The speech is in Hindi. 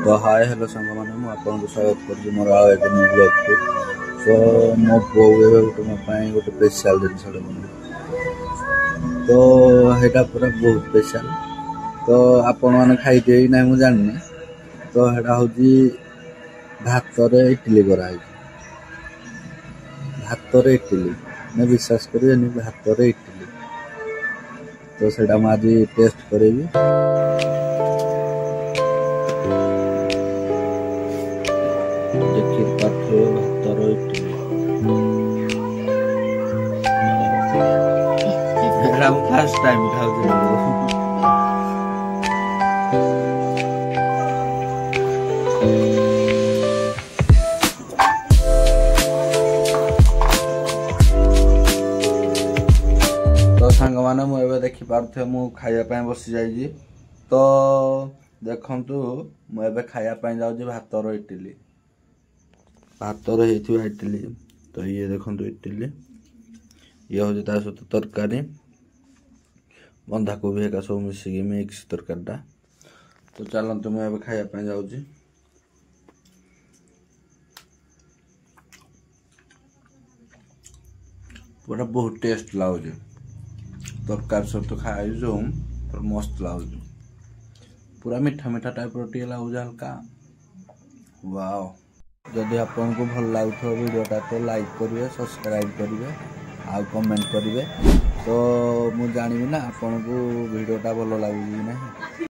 तो हाय हेलो सांग मैंने मुझे स्वागत कर मोर आउ एक न्यू ब्लॉग को। तो मो बो गोटे मो गोटे स्पेशल जिन तो यहाँ पूरा बहुत स्पेशल। तो आपण मैंने खाई ना मुझे जानी। तो यहाँ हूँ भात इडली कराई भात इडली मैं विश्वास करें भात इडली। तो सेटा मुझे आज टेस्ट करी देखिए पाथे भातर इडली फर्स्ट टाइम खाऊ। तो सांग मैंने मुझे देखी पारे मु खाइबा बसी जाइए। तो देखु मुझे खाइबा जाऊँ भातर इडली भातर होता इडली। तो ये देखो इडली ये हूँ ता सहित तरकारी बंधाकोबी हेका सब मिसिकी मिक्स तरकारीटा। तो चलते मुझे खाइबा जाऊँ। पूरा बहुत टेस्ट लगुच तरकारी सब तो खाई जो पूरा मस्त लगुच पूरा मीठा मीठा टाइप टे लगुच हल्का। वाओ जदि आपन को भल लगुथो वीडियोटा तो लाइक करिवे सब्सक्राइब करिवे आ कमेंट करिवे। तो मु जानिबी ना आपन को वीडियोटा भल लागुची कि नहीं।